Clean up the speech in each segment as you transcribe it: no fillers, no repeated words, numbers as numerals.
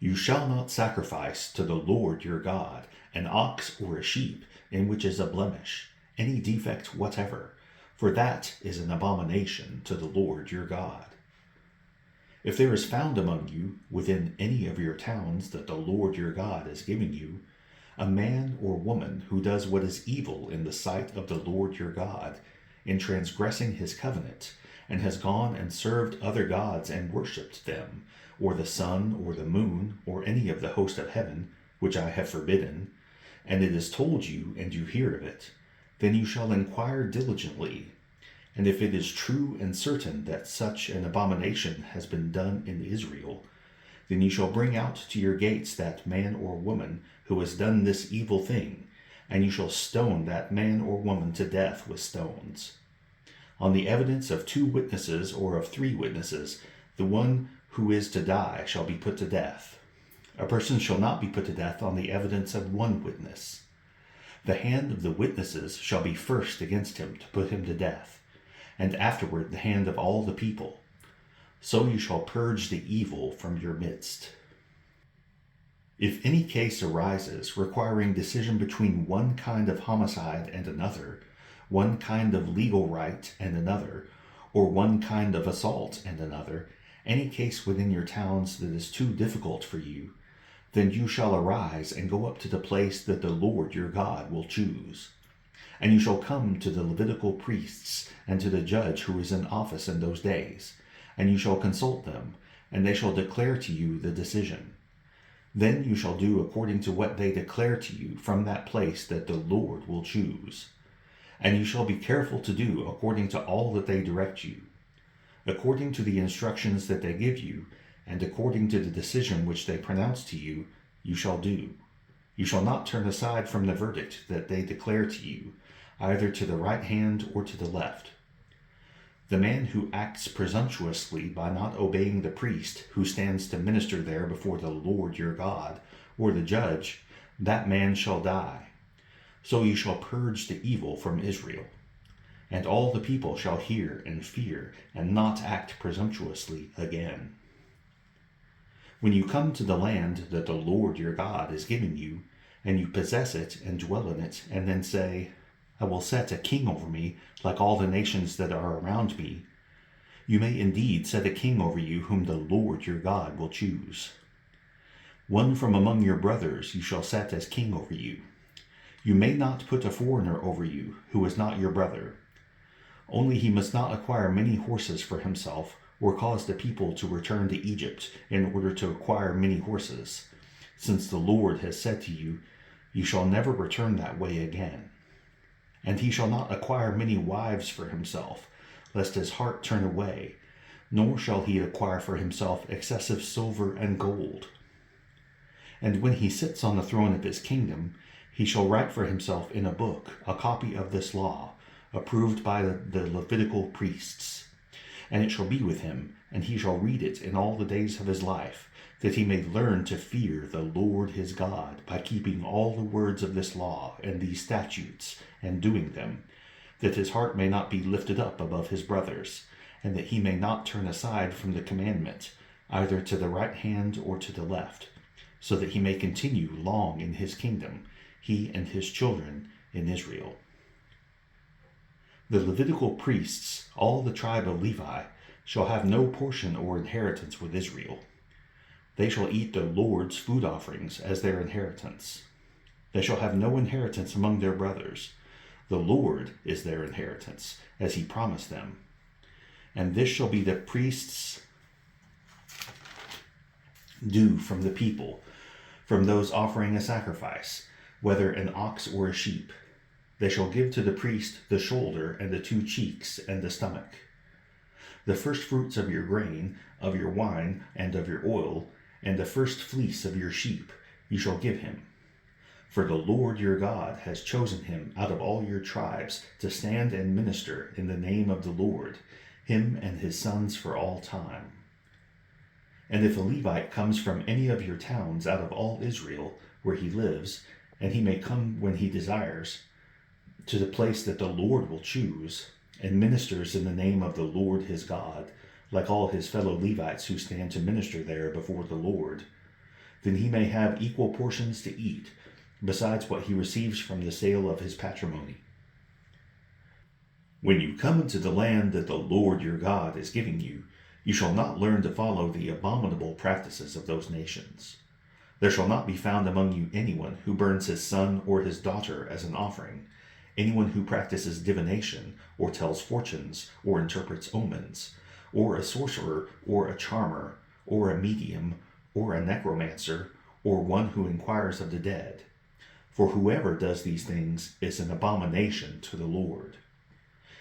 You shall not sacrifice to the Lord your God an ox or a sheep in which is a blemish, any defect whatever, for that is an abomination to the Lord your God. If there is found among you, within any of your towns that the Lord your God is giving you, a man or woman who does what is evil in the sight of the Lord your God, in transgressing his covenant, and has gone and served other gods and worshipped them, or the sun, or the moon, or any of the host of heaven, which I have forbidden, and it is told you, and you hear of it, then you shall inquire diligently. And if it is true and certain that such an abomination has been done in Israel, then you shall bring out to your gates that man or woman who has done this evil thing, and you shall stone that man or woman to death with stones. On the evidence of 2 witnesses or of 3 witnesses, the one who is to die shall be put to death. A person shall not be put to death on the evidence of 1 witness. The hand of the witnesses shall be first against him to put him to death, and afterward the hand of all the people. So you shall purge the evil from your midst. If any case arises requiring decision between one kind of homicide and another, one kind of legal right and another, or one kind of assault and another, any case within your towns that is too difficult for you, then you shall arise and go up to the place that the Lord your God will choose. And you shall come to the Levitical priests and to the judge who is in office in those days, and you shall consult them, and they shall declare to you the decision. Then you shall do according to what they declare to you from that place that the Lord will choose. And you shall be careful to do according to all that they direct you. According to the instructions that they give you, and according to the decision which they pronounce to you, you shall do. You shall not turn aside from the verdict that they declare to you, either to the right hand or to the left. The man who acts presumptuously by not obeying the priest who stands to minister there before the Lord your God, or the judge, that man shall die. So you shall purge the evil from Israel. And all the people shall hear and fear, and not act presumptuously again. When you come to the land that the Lord your God is giving you, and you possess it and dwell in it, and then say, I will set a king over me, like all the nations that are around me, you may indeed set a king over you whom the Lord your God will choose. One from among your brothers you shall set as king over you. You may not put a foreigner over you, who is not your brother. Only he must not acquire many horses for himself, or cause the people to return to Egypt in order to acquire many horses, since the Lord has said to you, you shall never return that way again. And he shall not acquire many wives for himself, lest his heart turn away, nor shall he acquire for himself excessive silver and gold. And when he sits on the throne of his kingdom, he shall write for himself in a book a copy of this law, approved by the Levitical priests. And it shall be with him, and he shall read it in all the days of his life, that he may learn to fear the Lord his God by keeping all the words of this law and these statutes, and doing them, that his heart may not be lifted up above his brothers, and that he may not turn aside from the commandment, either to the right hand or to the left, so that he may continue long in his kingdom, he and his children in Israel. The Levitical priests, all the tribe of Levi, shall have no portion or inheritance with Israel. They shall eat the Lord's food offerings as their inheritance. They shall have no inheritance among their brothers. The Lord is their inheritance, as he promised them. And this shall be the priest's due from the people, from those offering a sacrifice, whether an ox or a sheep. They shall give to the priest the shoulder and the 2 cheeks and the stomach. The first fruits of your grain, of your wine, and of your oil, and the first fleece of your sheep, you shall give him. For the Lord your God has chosen him out of all your tribes to stand and minister in the name of the Lord, him and his sons for all time. And if a Levite comes from any of your towns out of all Israel, where he lives, and he may come when he desires, to the place that the Lord will choose, and ministers in the name of the Lord his God, like all his fellow Levites who stand to minister there before the Lord, then he may have equal portions to eat, besides what he receives from the sale of his patrimony. When you come into the land that the Lord your God is giving you, you shall not learn to follow the abominable practices of those nations. There shall not be found among you anyone who burns his son or his daughter as an offering, anyone who practices divination, or tells fortunes, or interprets omens, or a sorcerer, or a charmer, or a medium, or a necromancer, or one who inquires of the dead. For whoever does these things is an abomination to the Lord.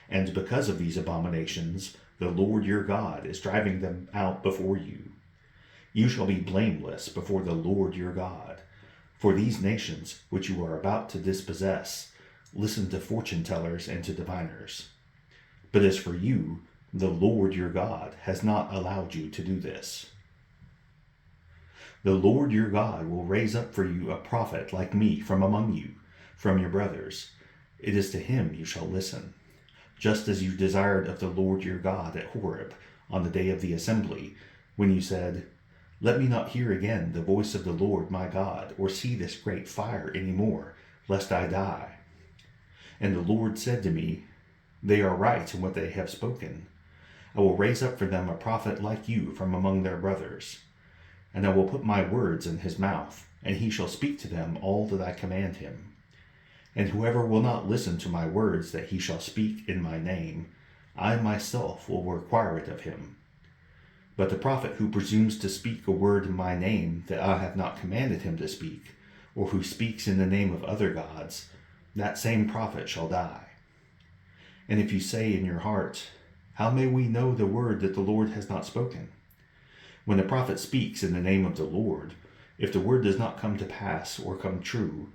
And because of these abominations, the Lord your God is driving them out before you. You shall be blameless before the Lord your God. For these nations which you are about to dispossess listen to fortune tellers and to diviners. But as for you, the Lord your God has not allowed you to do this. The Lord your God will raise up for you a prophet like me from among you, from your brothers. It is to him you shall listen, just as you desired of the Lord your God at Horeb on the day of the assembly, when you said, Let me not hear again the voice of the Lord my God, or see this great fire any more, lest I die. And the Lord said to me, They are right in what they have spoken. I will raise up for them a prophet like you from among their brothers. And I will put my words in his mouth, and he shall speak to them all that I command him. And whoever will not listen to my words that he shall speak in my name, I myself will require it of him. But the prophet who presumes to speak a word in my name that I have not commanded him to speak, or who speaks in the name of other gods, that same prophet shall die. And if you say in your heart, How may we know the word that the Lord has not spoken? When the prophet speaks in the name of the Lord, if the word does not come to pass or come true,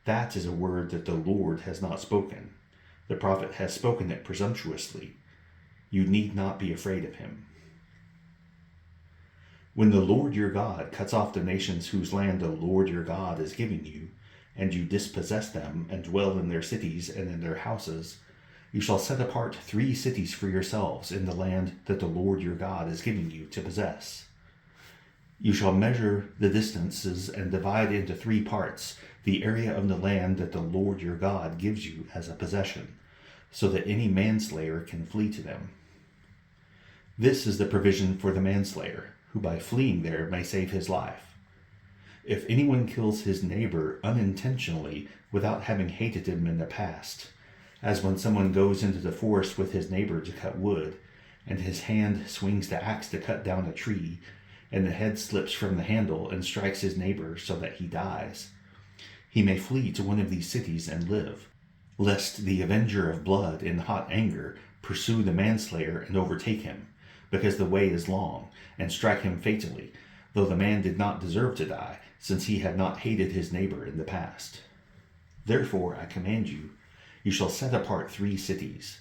that is a word that the Lord has not spoken. The prophet has spoken it presumptuously. You need not be afraid of him. When the Lord your God cuts off the nations whose land the Lord your God is giving you, and you dispossess them and dwell in their cities and in their houses, you shall set apart 3 cities for yourselves in the land that the Lord your God is giving you to possess. You shall measure the distances and divide into 3 parts the area of the land that the Lord your God gives you as a possession, so that any manslayer can flee to them. This is the provision for the manslayer, who by fleeing there may save his life. If anyone kills his neighbor unintentionally without having hated him in the past, as when someone goes into the forest with his neighbor to cut wood, and his hand swings the axe to cut down a tree, and the head slips from the handle and strikes his neighbor so that he dies, he may flee to one of these cities and live, lest the avenger of blood in hot anger pursue the manslayer and overtake him, because the way is long, and strike him fatally, though the man did not deserve to die, since he had not hated his neighbor in the past. Therefore I command you, you shall set apart 3 cities.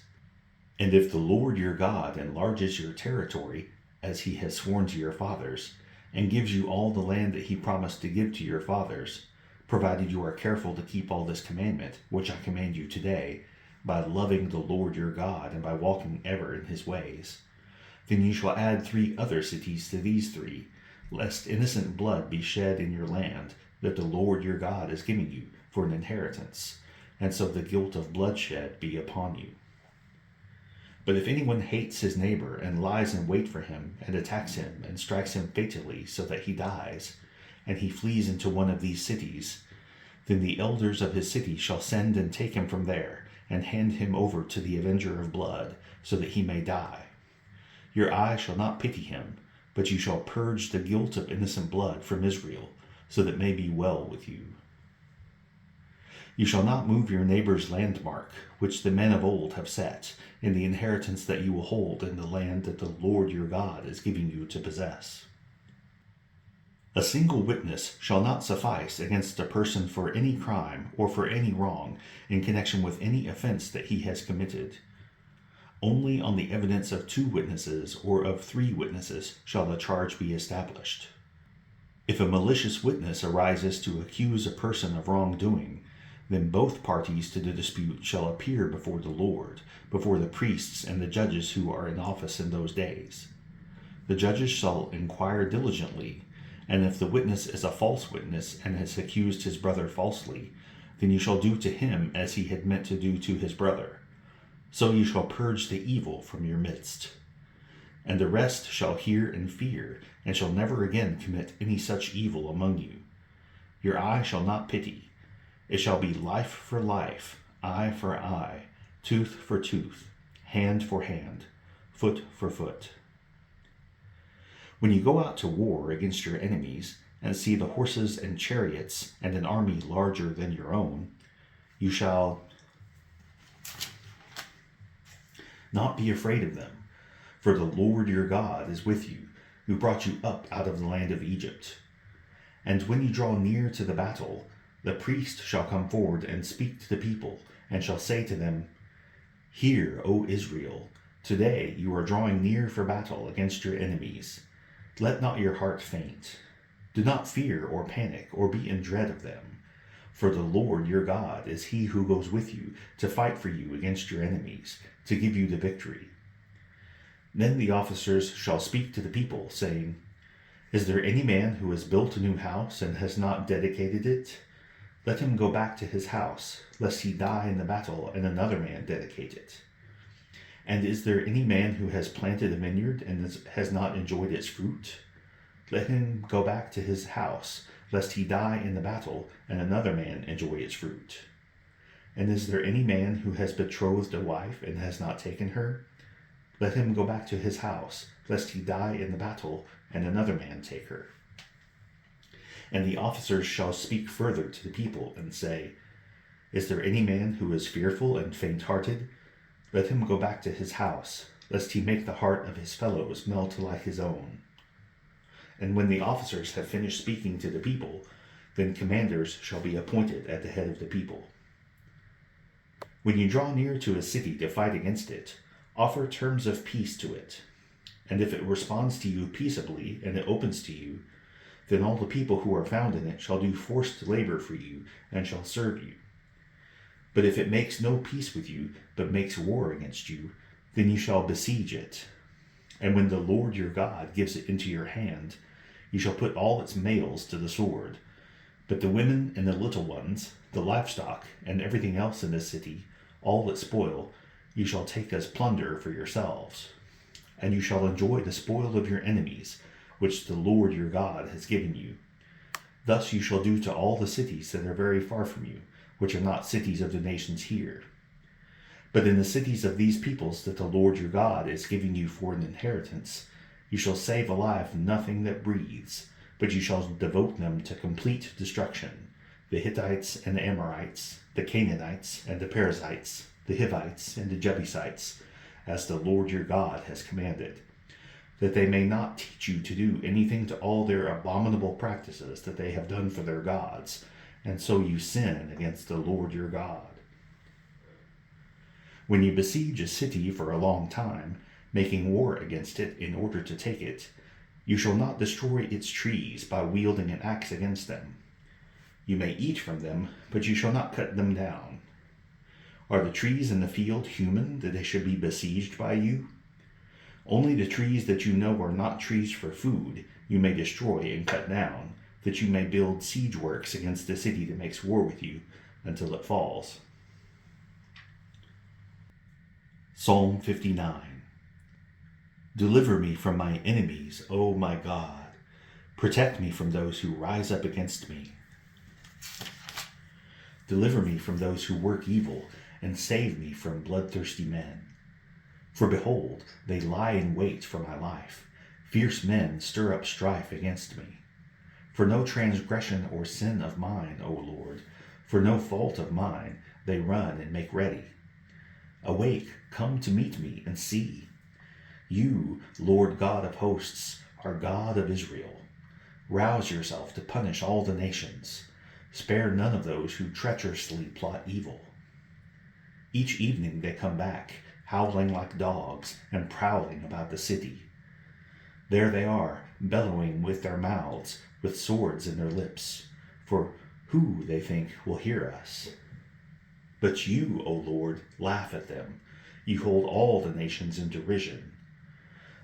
And if the Lord your God enlarges your territory, as he has sworn to your fathers, and gives you all the land that he promised to give to your fathers, provided you are careful to keep all this commandment, which I command you today, by loving the Lord your God and by walking ever in his ways, then you shall add 3 other cities to these 3, lest innocent blood be shed in your land that the Lord your God is giving you for an inheritance, and so the guilt of bloodshed be upon you. But if anyone hates his neighbor and lies in wait for him and attacks him and strikes him fatally so that he dies, and he flees into one of these cities, then the elders of his city shall send and take him from there and hand him over to the avenger of blood so that he may die. Your eye shall not pity him, but you shall purge the guilt of innocent blood from Israel, so that it may be well with you. You shall not move your neighbor's landmark, which the men of old have set, in the inheritance that you will hold in the land that the Lord your God is giving you to possess. A single witness shall not suffice against a person for any crime or for any wrong in connection with any offense that he has committed. Only on the evidence of 2 witnesses or of 3 witnesses shall the charge be established. If a malicious witness arises to accuse a person of wrongdoing, then both parties to the dispute shall appear before the Lord, before the priests and the judges who are in office in those days. The judges shall inquire diligently, And if the witness is a false witness and has accused his brother falsely, then you shall do to him as he had meant to do to his brother. So you shall purge the evil from your midst. And the rest shall hear and fear, and shall never again commit any such evil among you. Your eye shall not pity. It shall be life for life, eye for eye, tooth for tooth, hand for hand, foot for foot. When you go out to war against your enemies, and see the horses and chariots and an army larger than your own, you shall not be afraid of them, for the Lord your God is with you, who brought you up out of the land of Egypt. And when you draw near to the battle, the priest shall come forward and speak to the people, and shall say to them, Hear, O Israel, today you are drawing near for battle against your enemies. Let not your heart faint. Do not fear or panic or be in dread of them, for the Lord your God is he who goes with you to fight for you against your enemies, to give you the victory. Then the officers shall speak to the people, saying, Is there any man who has built a new house and has not dedicated it? Let him go back to his house, lest he die in the battle and another man dedicate it. And is there any man who has planted a vineyard and has not enjoyed its fruit? Let him go back to his house, lest he die in the battle and another man enjoy its fruit. And is there any man who has betrothed a wife and has not taken her? Let him go back to his house, lest he die in the battle and another man take her. And the officers shall speak further to the people and say, Is there any man who is fearful and faint-hearted? Let him go back to his house, lest he make the heart of his fellows melt like his own. And when the officers have finished speaking to the people, then commanders shall be appointed at the head of the people. When you draw near to a city to fight against it, offer terms of peace to it. And if it responds to you peaceably and it opens to you, then all the people who are found in it shall do forced labor for you and shall serve you. But if it makes no peace with you, but makes war against you, then you shall besiege it. And when the Lord your God gives it into your hand, you shall put all its males to the sword. But the women and the little ones, the livestock, and everything else in the city, all its spoil, you shall take as plunder for yourselves. And you shall enjoy the spoil of your enemies, which the Lord your God has given you. Thus you shall do to all the cities that are very far from you, which are not cities of the nations here. But in the cities of these peoples that the Lord your God is giving you for an inheritance, you shall save alive nothing that breathes, but you shall devote them to complete destruction, the Hittites and the Amorites, the Canaanites and the Perizzites, the Hivites and the Jebusites, as the Lord your God has commanded, that they may not teach you to do anything to all their abominable practices that they have done for their gods, and so you sin against the Lord your God. When you besiege a city for a long time, making war against it in order to take it, you shall not destroy its trees by wielding an axe against them. You may eat from them, but you shall not cut them down. Are the trees in the field human that they should be besieged by you? Only the trees that you know are not trees for food you may destroy and cut down, that you may build siege works against the city that makes war with you until it falls. Psalm 59. Deliver me from my enemies, O my God. Protect me from those who rise up against me. Deliver me from those who work evil, and save me from bloodthirsty men. For behold, they lie in wait for my life. Fierce men stir up strife against me. For no transgression or sin of mine, O Lord, for no fault of mine, they run and make ready. Awake, come to meet me, and see. You, Lord God of hosts, are God of Israel. Rouse yourself to punish all the nations. Spare none of those who treacherously plot evil. Each evening they come back, howling like dogs and prowling about the city. There they are, bellowing with their mouths, with swords in their lips. For who, they think, will hear us? But you, O Lord, laugh at them. You hold all the nations in derision.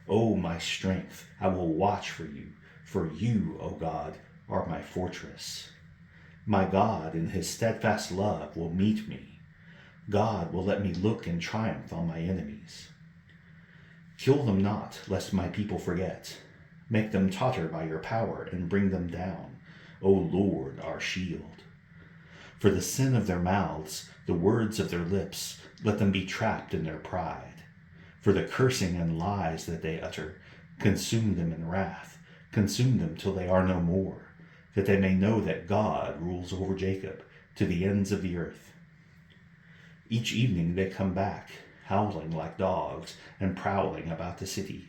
O my strength, I will watch for you. For you, O God, are my fortress. My God in his steadfast love will meet me. God will let me look in triumph on my enemies. Kill them not, lest my people forget. Make them totter by your power and bring them down, O Lord, our shield. For the sin of their mouths, the words of their lips, let them be trapped in their pride. For the cursing and lies that they utter, consume them in wrath, consume them till they are no more, that they may know that God rules over Jacob to the ends of the earth. Each evening they come back, howling like dogs and prowling about the city.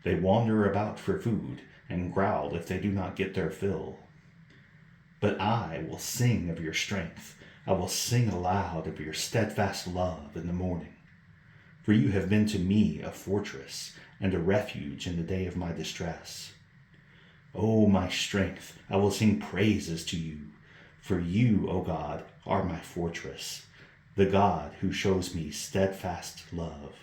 They wander about for food and growl if they do not get their fill. But I will sing of your strength. I will sing aloud of your steadfast love in the morning. For you have been to me a fortress and a refuge in the day of my distress. O my strength, I will sing praises to you. For you, O God, are my fortress, the God who shows me steadfast love.